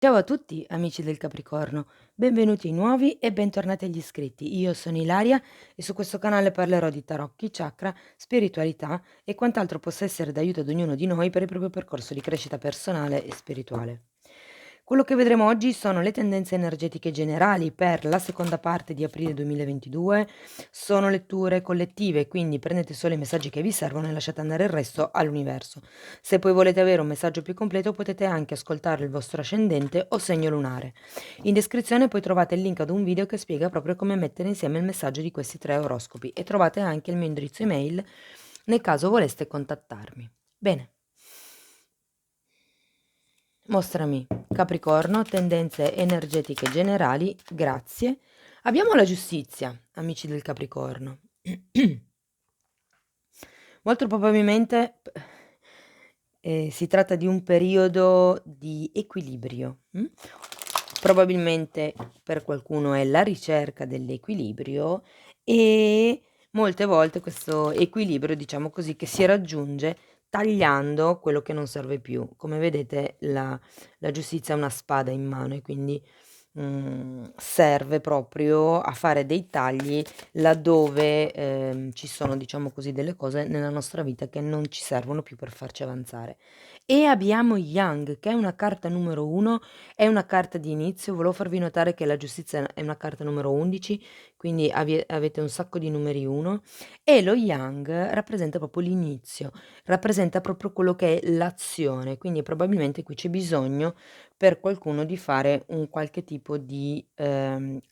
Ciao a tutti amici del Capricorno, benvenuti ai nuovi e bentornati agli iscritti. Io sono Ilaria e su questo canale parlerò di tarocchi, chakra, spiritualità e quant'altro possa essere d'aiuto ad ognuno di noi per il proprio percorso di crescita personale e spirituale. Quello che vedremo oggi sono le tendenze energetiche generali per la seconda parte di aprile 2022. Sono letture collettive, quindi prendete solo i messaggi che vi servono e lasciate andare il resto all'universo. Se poi volete avere un messaggio più completo potete anche ascoltare il vostro ascendente o segno lunare. In descrizione poi trovate il link ad un video che spiega proprio come mettere insieme il messaggio di questi 3 oroscopi e trovate anche il mio indirizzo email nel caso voleste contattarmi. Bene, mostrami Capricorno, tendenze energetiche generali, grazie. Abbiamo la giustizia, amici del Capricorno. Molto probabilmente si tratta di un periodo di equilibrio. Probabilmente per qualcuno è la ricerca dell'equilibrio e molte volte questo equilibrio, diciamo così, che si raggiunge tagliando quello che non serve più. Come vedete la giustizia ha una spada in mano e quindi serve proprio a fare dei tagli laddove, ci sono, diciamo così, delle cose nella nostra vita che non ci servono più per farci avanzare. E abbiamo Yang, che è una carta numero 1, è una carta di inizio. Volevo farvi notare che la giustizia è una carta numero 11, quindi avete un sacco di numeri 1 e lo Yang rappresenta proprio l'inizio, rappresenta proprio quello che è l'azione, quindi probabilmente qui c'è bisogno per qualcuno di fare un qualche tipo di,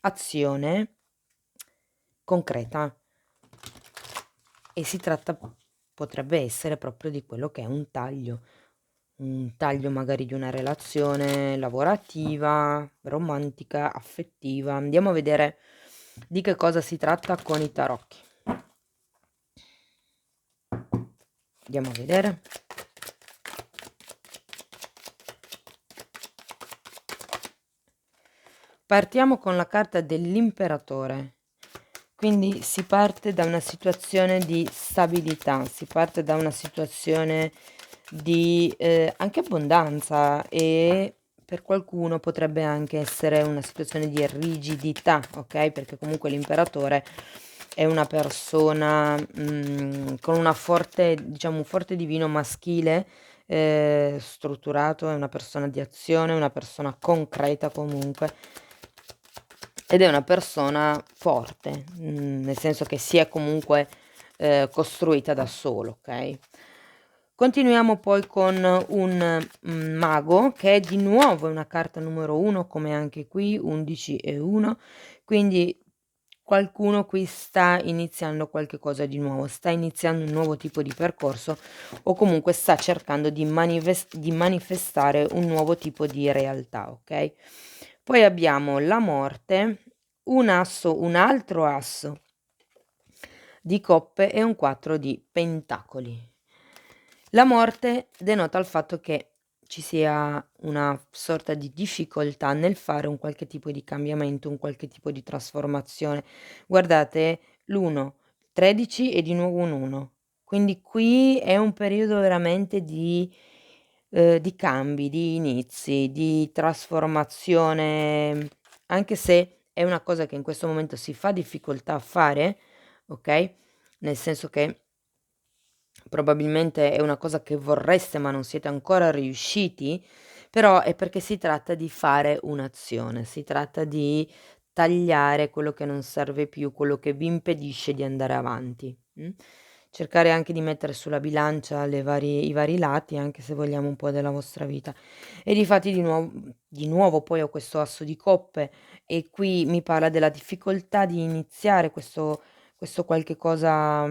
azione concreta e si tratta potrebbe essere proprio di quello che è un taglio magari di una relazione lavorativa, romantica, affettiva. Andiamo a vedere di che cosa si tratta con i tarocchi. Andiamo a vedere. Partiamo con la carta dell'imperatore. Quindi si parte da una situazione di stabilità, si parte da una situazione di anche abbondanza e per qualcuno potrebbe anche essere una situazione di rigidità, ok? Perché comunque l'imperatore è una persona con una forte, diciamo, un forte divino maschile strutturato, è una persona di azione, una persona concreta comunque ed è una persona forte, nel senso che si è comunque, costruita da solo, okay. Continuiamo poi con un, mago che è di nuovo una carta numero 1 come anche qui 11 e 1, quindi qualcuno qui sta iniziando qualche cosa di nuovo, sta iniziando un nuovo tipo di percorso o comunque sta cercando di manifestare un nuovo tipo di realtà, okay. Poi abbiamo la morte, un altro asso di coppe e un 4 di pentacoli. La morte denota il fatto che ci sia una sorta di difficoltà nel fare un qualche tipo di cambiamento, un qualche tipo di trasformazione. Guardate l'1, 13 e di nuovo un 1. Quindi qui è un periodo veramente di cambi, di inizi, di trasformazione, anche se è una cosa che in questo momento si fa difficoltà a fare, okay, nel senso che probabilmente è una cosa che vorreste ma non siete ancora riusciti, però è perché si tratta di fare un'azione, si tratta di tagliare quello che non serve più, quello che vi impedisce di andare avanti, cercare anche di mettere sulla bilancia i vari lati, anche se vogliamo un po' della vostra vita. E difatti di nuovo poi ho questo asso di coppe e qui mi parla della difficoltà di iniziare questo qualche cosa,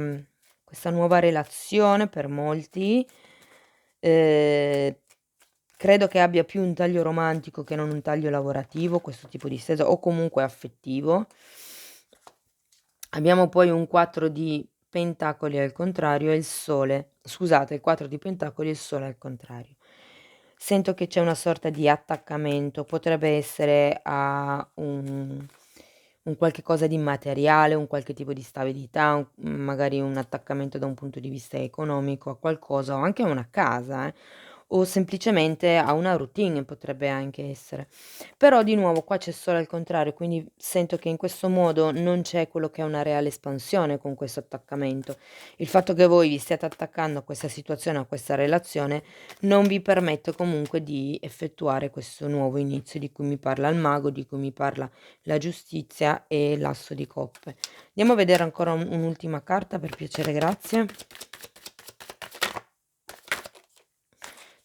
questa nuova relazione per molti, ehm, credo che abbia più un taglio romantico che non un taglio lavorativo, questo tipo di stesa o comunque affettivo. Abbiamo poi un 4 di pentacoli al contrario e il sole scusate, il 4 di pentacoli e il sole al contrario. Sento che c'è una sorta di attaccamento, potrebbe essere a un qualche cosa di materiale, un qualche tipo di stabilità, magari un attaccamento da un punto di vista economico a qualcosa o anche a una casa, o semplicemente a una routine potrebbe anche essere. Però di nuovo qua c'è solo al contrario, quindi sento che in questo modo non c'è quello che è una reale espansione con questo attaccamento. Il fatto che voi vi stiate attaccando a questa situazione, a questa relazione, non vi permette comunque di effettuare questo nuovo inizio di cui mi parla il mago, di cui mi parla la giustizia e l'asso di coppe. Andiamo a vedere ancora un'ultima carta per piacere, grazie.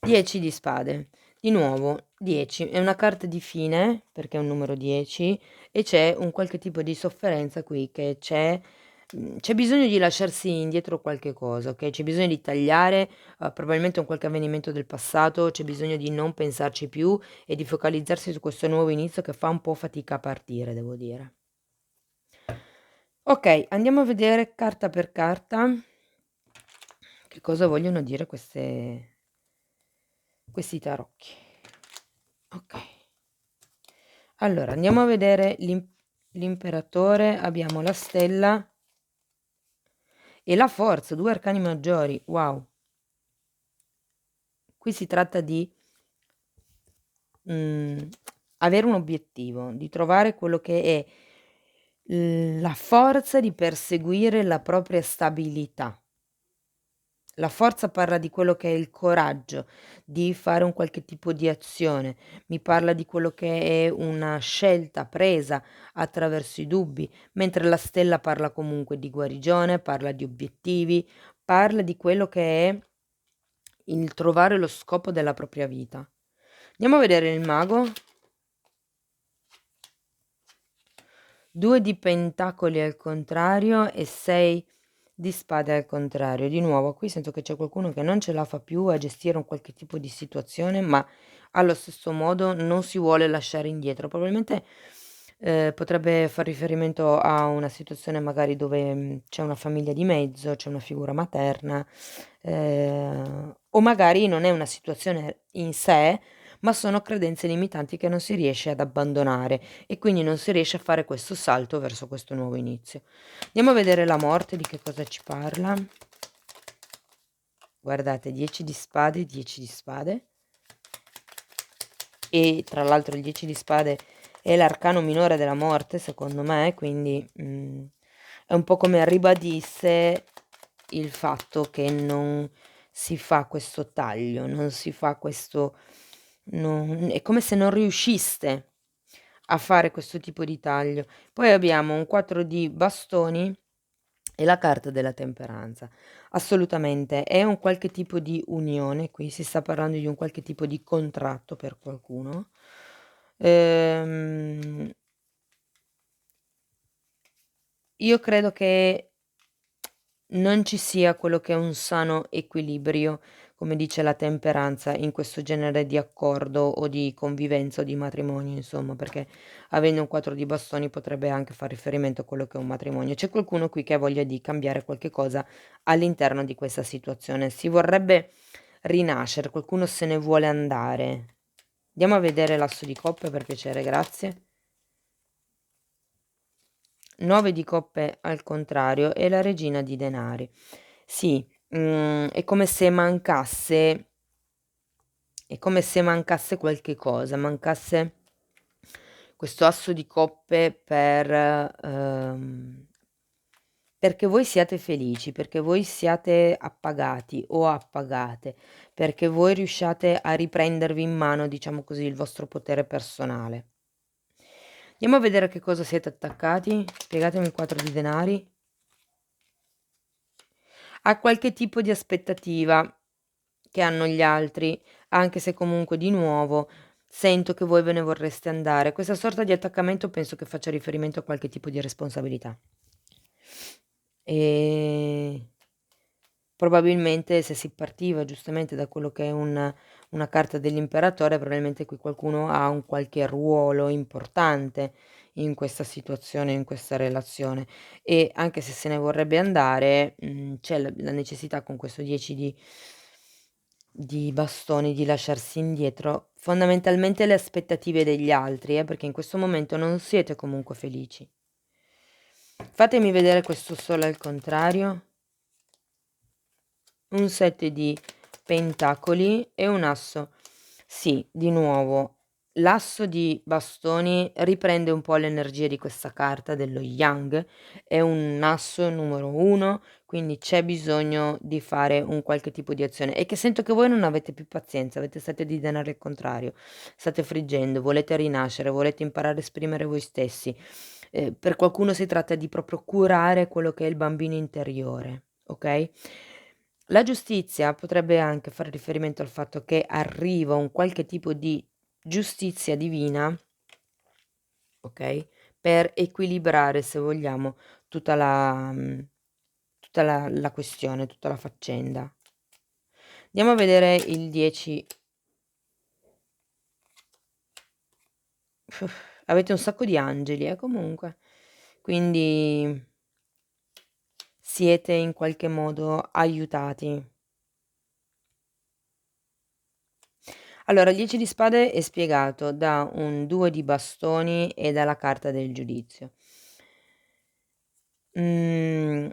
10 di spade. Di nuovo 10 è una carta di fine, perché è un numero 10 e c'è un qualche tipo di sofferenza qui che c'è bisogno di lasciarsi indietro qualche cosa, okay, c'è bisogno di tagliare, probabilmente un qualche avvenimento del passato, c'è bisogno di non pensarci più e di focalizzarsi su questo nuovo inizio che fa un po' fatica a partire, devo dire. Okay, andiamo a vedere carta per carta che cosa vogliono dire questi tarocchi. Okay. Allora andiamo a vedere l'imperatore, abbiamo la stella e la forza, 2 arcani maggiori. Wow. Qui si tratta di avere un obiettivo, di trovare quello che è la forza di perseguire la propria stabilità. La forza parla di quello che è il coraggio di fare un qualche tipo di azione, mi parla di quello che è una scelta presa attraverso i dubbi, mentre la stella parla comunque di guarigione, parla di obiettivi, parla di quello che è il trovare lo scopo della propria vita. Andiamo a vedere il mago. 2 di pentacoli al contrario e 6 di spade al contrario. Di nuovo qui sento che c'è qualcuno che non ce la fa più a gestire un qualche tipo di situazione, ma allo stesso modo non si vuole lasciare indietro. Probabilmente, potrebbe far riferimento a una situazione magari dove, c'è una famiglia di mezzo, c'è una figura materna, o magari non è una situazione in sé, ma sono credenze limitanti che non si riesce ad abbandonare e quindi non si riesce a fare questo salto verso questo nuovo inizio. Andiamo a vedere la morte, di che cosa ci parla. Guardate, 10 di spade, 10 di spade. E tra l'altro il 10 di spade è l'arcano minore della morte, secondo me, quindi è un po' come ribadisse il fatto che non si fa questo taglio, non si fa questo, è come se non riusciste a fare questo tipo di taglio. Poi abbiamo un 4 di bastoni e la carta della temperanza. Assolutamente, è un qualche tipo di unione, qui si sta parlando di un qualche tipo di contratto per qualcuno. Ehm, io credo che non ci sia quello che è un sano equilibrio, come dice la temperanza, in questo genere di accordo o di convivenza o di matrimonio, insomma, perché avendo un 4 di bastoni potrebbe anche far riferimento a quello che è un matrimonio. C'è qualcuno qui che ha voglia di cambiare qualche cosa all'interno di questa situazione. Si vorrebbe rinascere, qualcuno se ne vuole andare. Andiamo a vedere l'asso di coppe per piacere, grazie. 9 di coppe al contrario e la regina di denari. Sì, è come se mancasse qualche cosa, mancasse questo asso di coppe perché voi siate felici, perché voi siate appagati o appagate, perché voi riusciate a riprendervi in mano, diciamo così, il vostro potere personale. Andiamo a vedere a che cosa siete attaccati. Spiegatemi il 4 di denari. A qualche tipo di aspettativa che hanno gli altri, anche se comunque di nuovo sento che voi ve ne vorreste andare. Questa sorta di attaccamento penso che faccia riferimento a qualche tipo di responsabilità. E probabilmente se si partiva giustamente da quello che è una carta dell'imperatore, probabilmente qui qualcuno ha un qualche ruolo importante in questa situazione, in questa relazione e anche se ne vorrebbe andare, c'è la necessità con questo 10 di bastoni di lasciarsi indietro fondamentalmente le aspettative degli altri, perché in questo momento non siete comunque felici. Fatemi vedere questo sole al contrario. Un 7 di pentacoli e un asso. Sì, di nuovo, l'asso di bastoni riprende un po' l'energia di questa carta dello Yang, è un asso numero 1, quindi c'è bisogno di fare un qualche tipo di azione e che sento che voi non avete più pazienza, avete sete di denaro il contrario, state friggendo, volete rinascere, volete imparare a esprimere voi stessi. Per qualcuno si tratta di proprio curare quello che è il bambino interiore, okay? La giustizia potrebbe anche fare riferimento al fatto che arriva un qualche tipo di giustizia divina, okay, per equilibrare, se vogliamo, tutta tutta la questione, tutta la faccenda. Andiamo a vedere il 10. Avete un sacco di angeli, comunque. Quindi siete in qualche modo aiutati. Allora, il 10 di spade è spiegato da un 2 di bastoni e dalla carta del giudizio. Mhmm,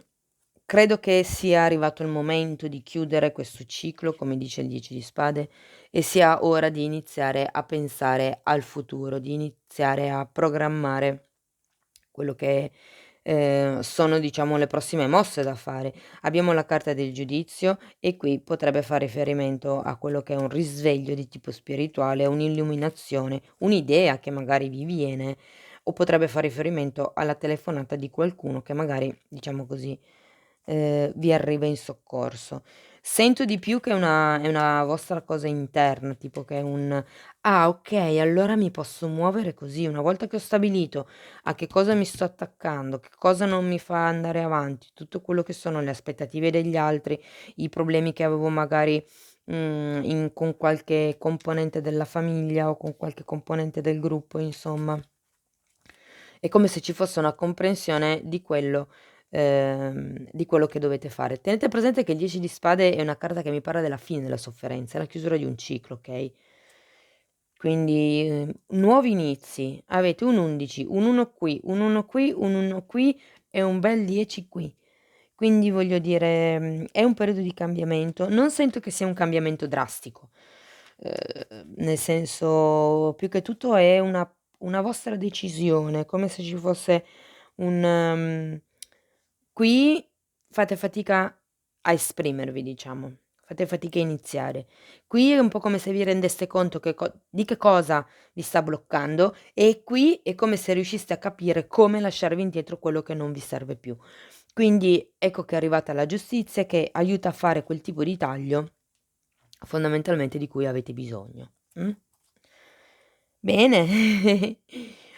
Credo che sia arrivato il momento di chiudere questo ciclo, come dice il 10 di spade, e sia ora di iniziare a pensare al futuro, di iniziare a programmare quello che, sono diciamo le prossime mosse da fare. Abbiamo la carta del giudizio e qui potrebbe far riferimento a quello che è un risveglio di tipo spirituale, un'illuminazione, un'idea che magari vi viene o potrebbe far riferimento alla telefonata di qualcuno che magari, diciamo così, vi arriva in soccorso. Sento di più che è una vostra cosa interna, tipo che è un: "Ah okay, allora mi posso muovere così. Una volta che ho stabilito a che cosa mi sto attaccando, che cosa non mi fa andare avanti, tutto quello che sono le aspettative degli altri, i problemi che avevo magari, in con qualche componente della famiglia o con qualche componente del gruppo, insomma. È come se ci fosse una comprensione di quello che dovete fare. Tenete presente che il 10 di spade è una carta che mi parla della fine della sofferenza, è la chiusura di un ciclo, okay? Quindi, nuovi inizi. Avete un 11, un 1 qui, un 1 qui, un 1 qui e un bel 10 qui. Quindi voglio dire, è un periodo di cambiamento. Non sento che sia un cambiamento drastico, nel senso più che tutto è una vostra decisione, come se ci fosse un qui fate fatica a esprimervi, diciamo, fate fatica a iniziare. Qui è un po' come se vi rendeste conto che cosa vi sta bloccando e qui è come se riusciste a capire come lasciarvi indietro quello che non vi serve più. Quindi ecco che è arrivata la giustizia che aiuta a fare quel tipo di taglio fondamentalmente di cui avete bisogno. Bene,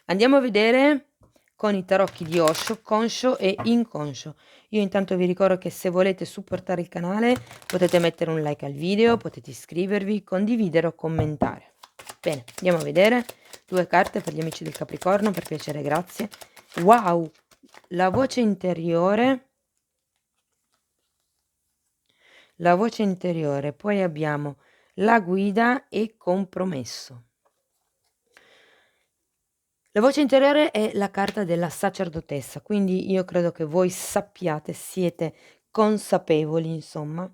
andiamo a vedere con i tarocchi di Osho, conscio e inconscio. Io intanto vi ricordo che se volete supportare il canale potete mettere un like al video, potete iscrivervi, condividere o commentare. Bene, andiamo a vedere 2 carte per gli amici del Capricorno, per piacere, grazie. Wow, la voce interiore, poi abbiamo la guida e compromesso. La voce interiore è la carta della sacerdotessa, quindi io credo che voi sappiate, siete consapevoli insomma,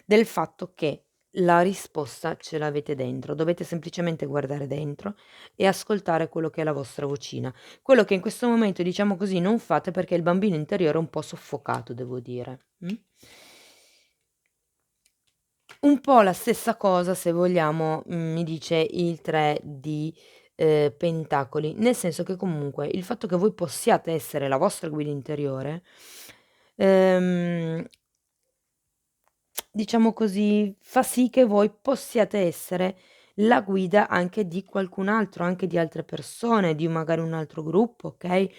del fatto che la risposta ce l'avete dentro, dovete semplicemente guardare dentro e ascoltare quello che è la vostra vocina. Quello che in questo momento, diciamo così, non fate perché il bambino interiore è un po' soffocato, devo dire. Un po' la stessa cosa, se vogliamo, mi dice il 3 di, pentacoli, nel senso che comunque il fatto che voi possiate essere la vostra guida interiore, ehm, diciamo così, fa sì che voi possiate essere la guida anche di qualcun altro, anche di altre persone, di magari un altro gruppo, okay,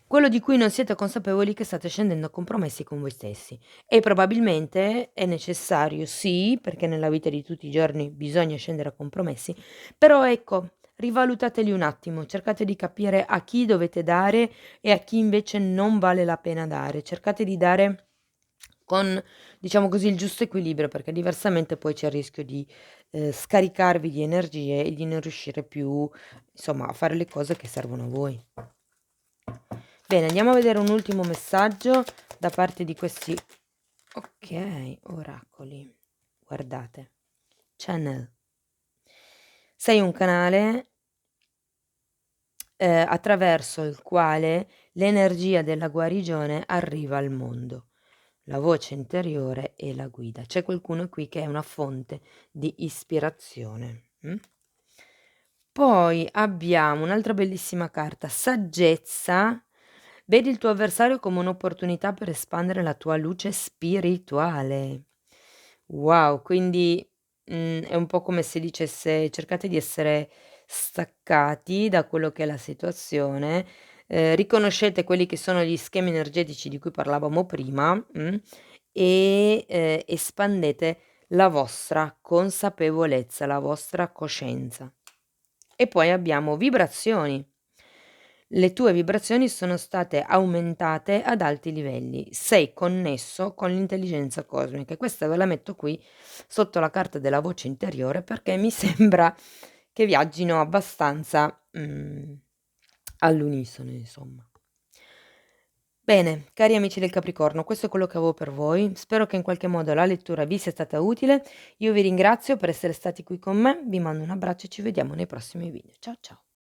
quello di cui non siete consapevoli che state scendendo a compromessi con voi stessi. E probabilmente è necessario, sì, perché nella vita di tutti i giorni bisogna scendere a compromessi, però ecco, rivalutateli un attimo, cercate di capire a chi dovete dare e a chi invece non vale la pena dare. Cercate di dare con, diciamo così, il giusto equilibrio, perché diversamente poi c'è il rischio di, scaricarvi di energie e di non riuscire più, insomma, a fare le cose che servono a voi. Bene, andiamo a vedere un ultimo messaggio da parte di questi, okay, oracoli. guardate, channel. Sei un canale attraverso il quale l'energia della guarigione arriva al mondo. La voce interiore e la guida. C'è qualcuno qui che è una fonte di ispirazione. Poi abbiamo un'altra bellissima carta, saggezza. Vedi il tuo avversario come un'opportunità per espandere la tua luce spirituale. Wow, quindi è un po' come se dicesse: cercate di essere staccati da quello che è la situazione, riconoscete quelli che sono gli schemi energetici di cui parlavamo prima, e, espandete la vostra consapevolezza, la vostra coscienza. E poi abbiamo vibrazioni. Le tue vibrazioni sono state aumentate ad alti livelli. Sei connesso con l'intelligenza cosmica. E questa ve la metto qui sotto la carta della voce interiore perché mi sembra che viaggino abbastanza all'unisono, insomma. Bene, cari amici del Capricorno, questo è quello che avevo per voi. Spero che in qualche modo la lettura vi sia stata utile. Io vi ringrazio per essere stati qui con me, vi mando un abbraccio e ci vediamo nei prossimi video. Ciao ciao!